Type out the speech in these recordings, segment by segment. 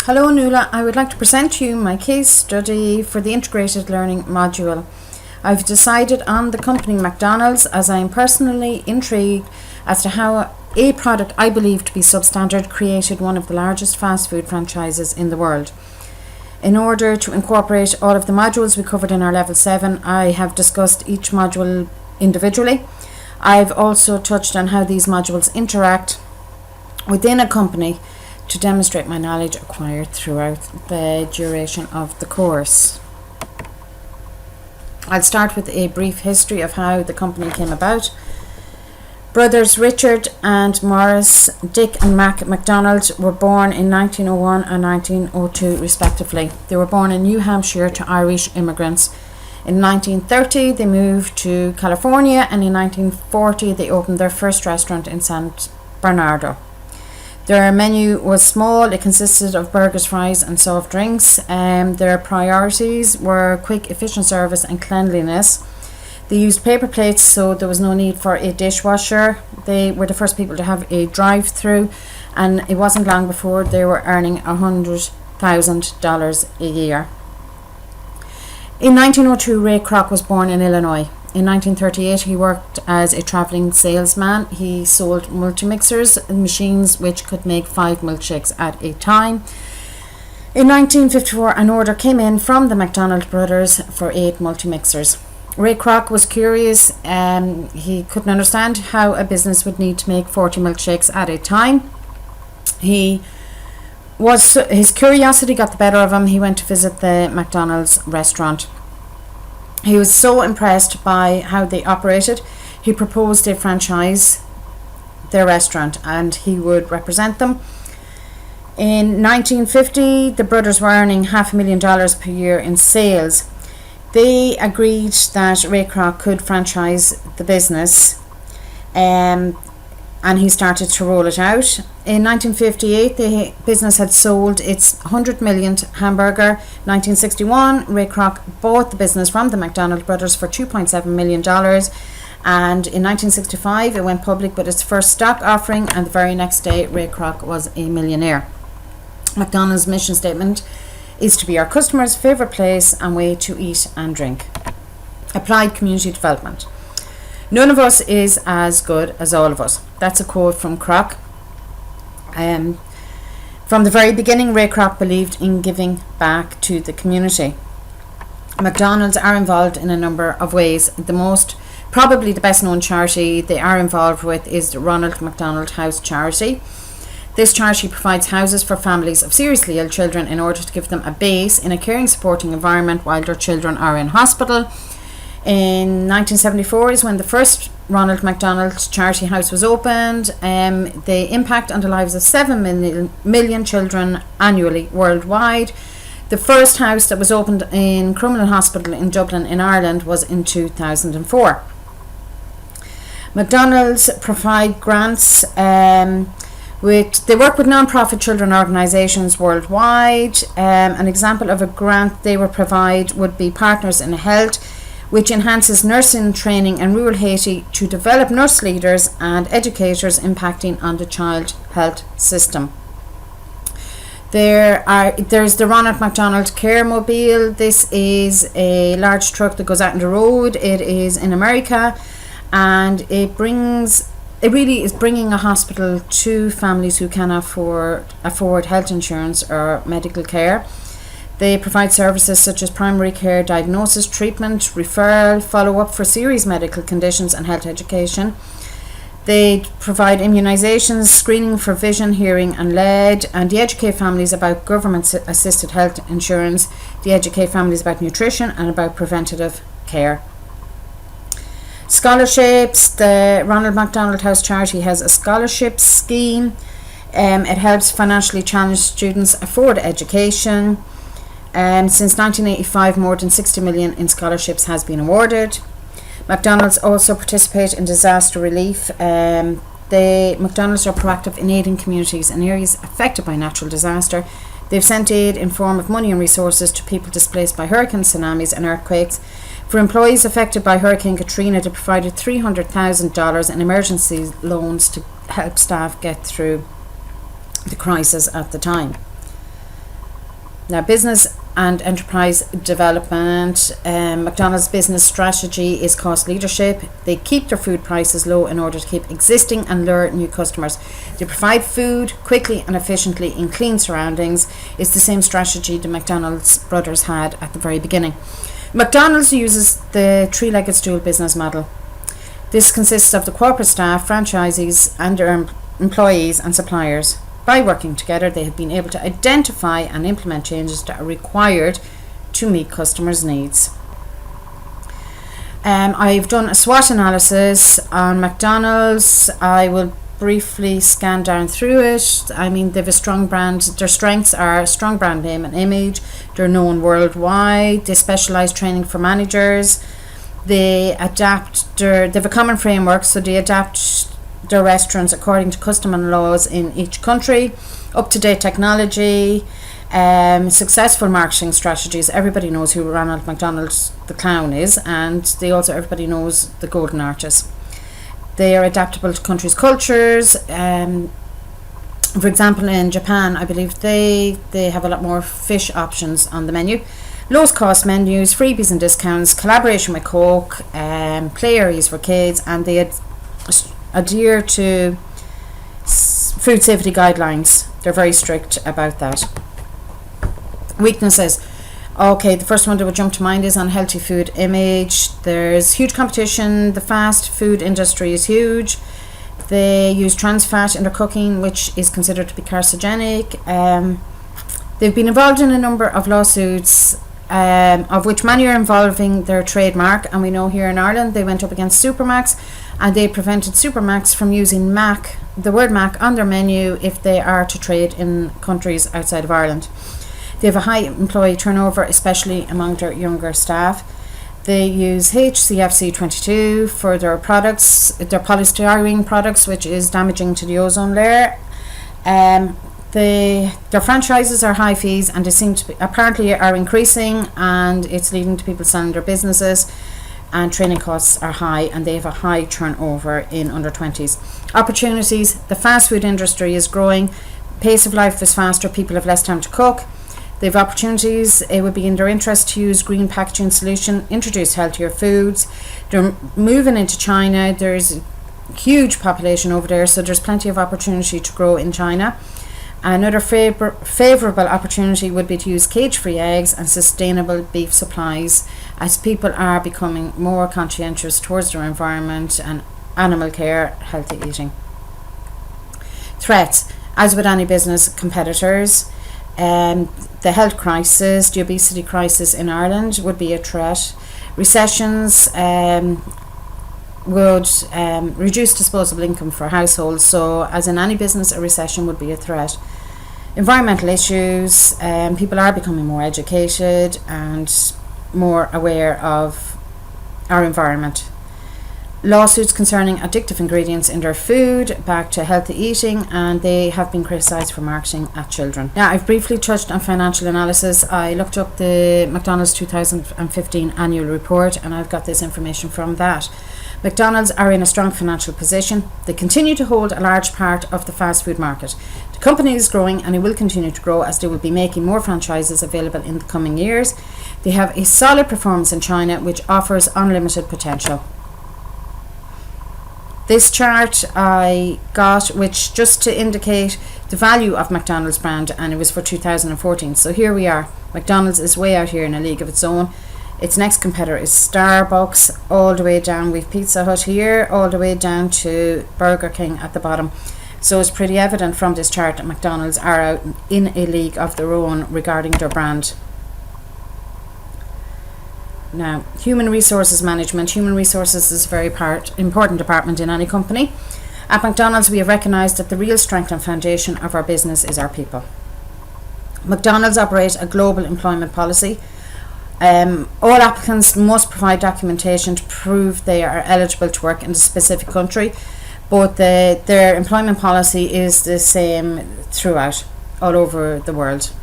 Hello Nuala, I would like to present to you my case study for the Integrated Learning module. I've decided on the company McDonald's as I am personally intrigued as to how a product I believe to be substandard created one of the largest fast food franchises in the world. In order to incorporate all of the modules we covered in our level 7, I have discussed each module individually. I've also touched on how these modules interact within a company to demonstrate my knowledge acquired throughout the duration of the course. I'll start with a brief history of how the company came about. Brothers Richard and Morris, Dick and Mac McDonald were born in 1901 and 1902 respectively. They were born in New Hampshire to Irish immigrants. In 1930 they moved to California, and in 1940 they opened their first restaurant in San Bernardino. Their menu was small. It consisted of burgers, fries and soft drinks. Their priorities were quick, efficient service and cleanliness. They used paper plates, so there was no need for a dishwasher. They were the first people to have a drive-through, and it wasn't long before they were earning $100,000 a year. In 1902, Ray Kroc was born in Illinois. In 1938, he worked as a travelling salesman. He sold multi-mixers, machines which could make 5 milkshakes at a time. In 1954, an order came in from the McDonald brothers for 8 multi-mixers. Ray Kroc was curious. He couldn't understand how a business would need to make 40 milkshakes at a time. His curiosity got the better of him. He went to visit the McDonald's restaurant. He was so impressed by how they operated, he proposed they franchise their restaurant and he would represent them. In 1950, the brothers were earning $500,000 per year in sales. They agreed that Ray Kroc could franchise the business, and he started to roll it out. In 1958, the business had sold its 100 millionth hamburger. 1961, Ray Kroc bought the business from the McDonald brothers for $2.7 million. And in 1965, it went public with its first stock offering, and the very next day, Ray Kroc was a millionaire. McDonald's mission statement is to be our customers' favourite place and way to eat and drink. Applied community development. None of us is as good as all of us. That's a quote from Kroc. From the very beginning, Ray Kroc believed in giving back to the community. McDonald's are involved in a number of ways. Probably the best known charity they are involved with is the Ronald McDonald House Charity. This charity provides houses for families of seriously ill children in order to give them a base in a caring, supporting environment while their children are in hospital. In 1974 is when the first Ronald McDonald Charity House was opened. They impact on the lives of 7 million children annually worldwide. The first house that was opened in Crumlin Hospital in Dublin in Ireland was in 2004. McDonald's provide grants. They work with non-profit children organisations worldwide. An example of a grant they will provide would be Partners in Health, which enhances nursing training in rural Haiti to develop nurse leaders and educators impacting on the child health system. There's the Ronald McDonald Care Mobile. This is a large truck that goes out on the road. It is in America, and it really is bringing a hospital to families who cannot afford health insurance or medical care. They provide services such as primary care, diagnosis, treatment, referral, follow-up for serious medical conditions and health education. They provide immunisations, screening for vision, hearing and lead, and they educate families about government-assisted health insurance. They educate families about nutrition and about preventative care. Scholarships. The Ronald McDonald House Charity has a scholarship scheme. It helps financially challenged students afford education. Since 1985, more than 60 million in scholarships has been awarded. McDonald's also participate in disaster relief. McDonald's are proactive in aiding communities in areas affected by natural disaster. They've sent aid in form of money and resources to people displaced by hurricanes, tsunamis and earthquakes. For employees affected by Hurricane Katrina, they provided $300,000 in emergency loans to help staff get through the crisis at the time. Now, business and enterprise development. McDonald's business strategy is cost leadership. They keep their food prices low in order to keep existing and lure new customers. They provide food quickly and efficiently in clean surroundings. It's the same strategy the McDonald's brothers had at the very beginning. McDonald's uses the three-legged stool business model. This consists of the corporate staff, franchisees, and their employees and suppliers. By working together, they have been able to identify and implement changes that are required to meet customers' needs. I've done a SWOT analysis on McDonald's. I will briefly scan down through it. I mean, they have a strong brand. Their strengths are a strong brand name and image. They're known worldwide. They specialise training for managers. They have a common framework, so they adapt their restaurants according to custom and laws in each country. Up-to-date technology, successful marketing strategies. Everybody knows who Ronald McDonald the clown is, and everybody knows the golden arches. They are adaptable to countries' cultures. For example, in Japan, I believe they have a lot more fish options on the menu. Lowest cost menus, freebies and discounts, collaboration with Coke, play areas for kids, and they adhere to food safety guidelines. They're very strict about that. Weaknesses. Okay, the first one that would jump to mind is unhealthy food image. There's huge competition. The fast food industry is huge. They use trans fat in their cooking, which is considered to be carcinogenic. They've been involved in a number of lawsuits, of which many are involving their trademark, and we know here in Ireland they went up against Supermacs, and they prevented Supermacs from using the word Mac on their menu if they are to trade in countries outside of Ireland. They have a high employee turnover, especially among their younger staff. They use HCFC 22 for their products, their polystyrene products, which is damaging to the ozone layer. Their franchises are high fees, and they seem to be, apparently are increasing, and it's leading to people selling their businesses, and training costs are high, and they have a high turnover in under 20s. Opportunities. The fast food industry is growing. Pace of life is faster. People have less time to cook. They have opportunities. It would be in their interest to use green packaging solution, introduce healthier foods. They're moving into China. There's a huge population over there, so there's plenty of opportunity to grow in China. Another favourable opportunity would be to use cage-free eggs and sustainable beef supplies, as people are becoming more conscientious towards their environment and animal care, healthy eating. Threats. As with any business, competitors, the health crisis, the obesity crisis in Ireland would be a threat. Recessions would reduce disposable income for households, so as in any business, a recession would be a threat. Environmental issues. People are becoming more educated and more aware of our environment. Lawsuits concerning addictive ingredients in their food, back to healthy eating, and they have been criticised for marketing at children. Now, I've briefly touched on financial analysis. I looked up the McDonald's 2015 annual report, and I've got this information from that. McDonald's are in a strong financial position. They continue to hold a large part of the fast food market. The company is growing, and it will continue to grow as they will be making more franchises available in the coming years. They have a solid performance in China, which offers unlimited potential. This chart I got, which just to indicate the value of McDonald's brand, and it was for 2014. So here we are. McDonald's is way out here in a league of its own. Its next competitor is Starbucks, all the way down. We've Pizza Hut here, all the way down to Burger King at the bottom. So it's pretty evident from this chart that McDonald's are out in a league of their own regarding their brand. Now, human resources management. Human resources is a very important department in any company. At McDonald's, we have recognised that the real strength and foundation of our business is our people. McDonald's operates a global employment policy. All applicants must provide documentation to prove they are eligible to work in a specific country, but their employment policy is the same throughout, all over the world.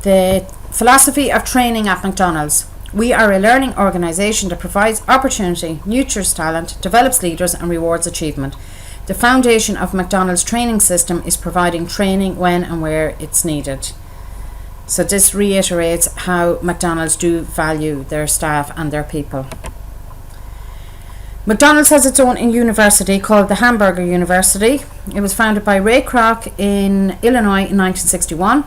The philosophy of training at McDonald's. We are a learning organisation that provides opportunity, nurtures talent, develops leaders and rewards achievement. The foundation of McDonald's training system is providing training when and where it's needed. So this reiterates how McDonald's do value their staff and their people. McDonald's has its own university called the Hamburger University. It was founded by Ray Kroc in Illinois in 1961.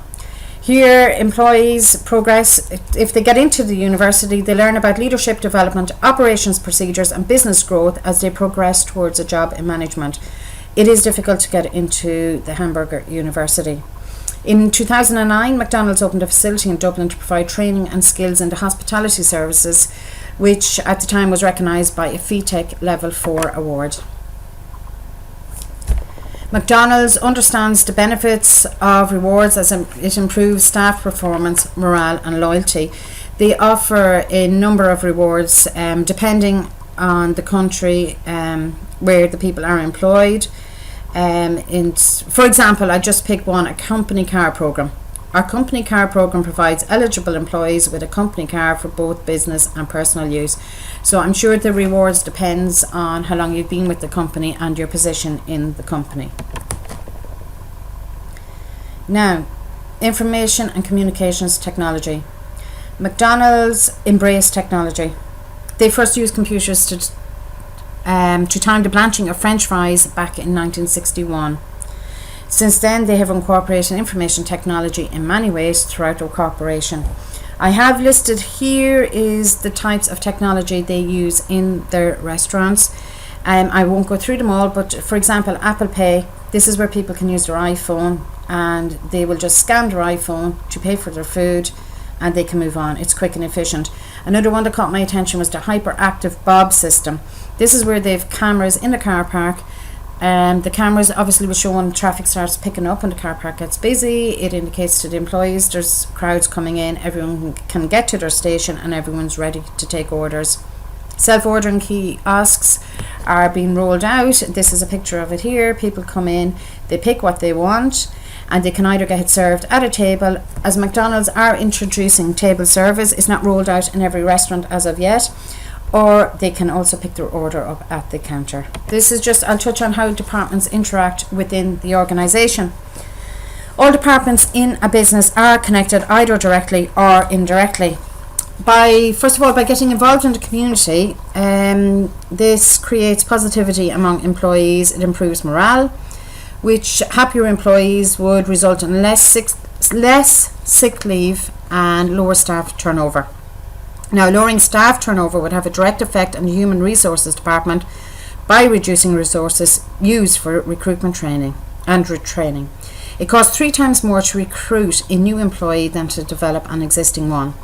Here, employees progress. If they get into the university, they learn about leadership development, operations procedures, and business growth as they progress towards a job in management. It is difficult to get into the Hamburger University. In 2009, McDonald's opened a facility in Dublin to provide training and skills into hospitality services, which at the time was recognised by a FETEC Level 4 award. McDonald's understands the benefits of rewards as it improves staff performance, morale and loyalty. They offer a number of rewards depending on the country where the people are employed. For example, I just pick one, a company car program. Our company car program provides eligible employees with a company car for both business and personal use. So I'm sure the rewards depends on how long you've been with the company and your position in the company. Now, information and communications technology. McDonald's embraced technology. They first used computers to time the blanching of French fries back in 1961. Since then, they have incorporated information technology in many ways throughout their corporation. I have listed here is the types of technology they use in their restaurants. I won't go through them all, but for example, Apple Pay, this is where people can use their iPhone and they will just scan their iPhone to pay for their food and they can move on. It's quick and efficient. Another one that caught my attention was the hyperactive Bob system. This is where they have cameras in the car park. The cameras obviously will show when traffic starts picking up and the car park gets busy. It indicates to the employees there's crowds coming in, everyone can get to their station and everyone's ready to take orders. Self-ordering kiosks are being rolled out. This is a picture of it here. People come in, they pick what they want and they can either get it served at a table. As McDonald's are introducing table service, it's not rolled out in every restaurant as of yet, or they can also pick their order up at the counter. This is just, I'll touch on how departments interact within the organisation. All departments in a business are connected either directly or indirectly. First of all, by getting involved in the community, this creates positivity among employees. It improves morale, which happier employees would result in less sick leave and lower staff turnover. Now, lowering staff turnover would have a direct effect on the Human Resources Department by reducing resources used for recruitment training and retraining. It costs 3 times more to recruit a new employee than to develop an existing one.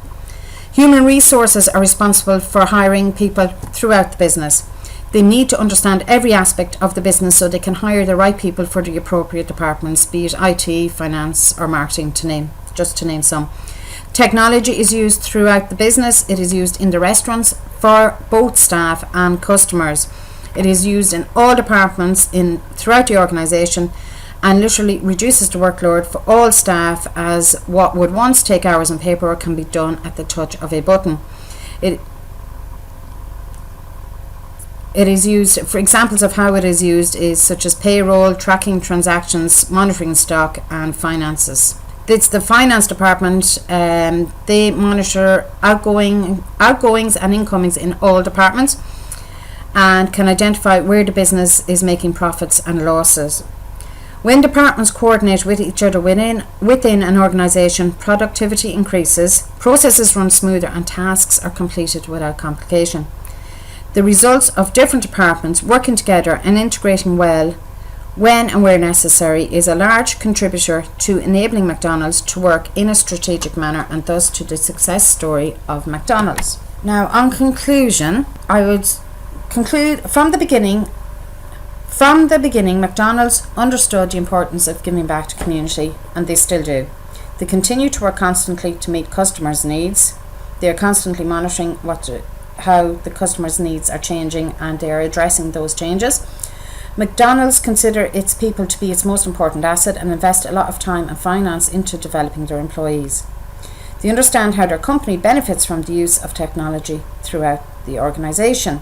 Human Resources are responsible for hiring people throughout the business. They need to understand every aspect of the business so they can hire the right people for the appropriate departments, be it IT, finance or marketing, just to name some. Technology is used throughout the business. It is used in the restaurants for both staff and customers. It is used in all departments throughout the organisation and literally reduces the workload for all staff, as what would once take hours on paperwork can be done at the touch of a button. It is used, for examples of how it is used is such as payroll, tracking transactions, monitoring stock and finances. It's the finance department. They monitor outgoings and incomings in all departments and can identify where the business is making profits and losses. When departments coordinate with each other within an organisation, productivity increases, processes run smoother and tasks are completed without complication. The results of different departments working together and integrating well when and where necessary is a large contributor to enabling McDonald's to work in a strategic manner and thus to the success story of McDonald's. Now, on conclusion, I would conclude from the beginning, McDonald's understood the importance of giving back to community, and they still do. They continue to work constantly to meet customers' needs. They are constantly monitoring how the customers' needs are changing, and they are addressing those changes. McDonald's consider its people to be its most important asset and invest a lot of time and finance into developing their employees. They understand how their company benefits from the use of technology throughout the organisation.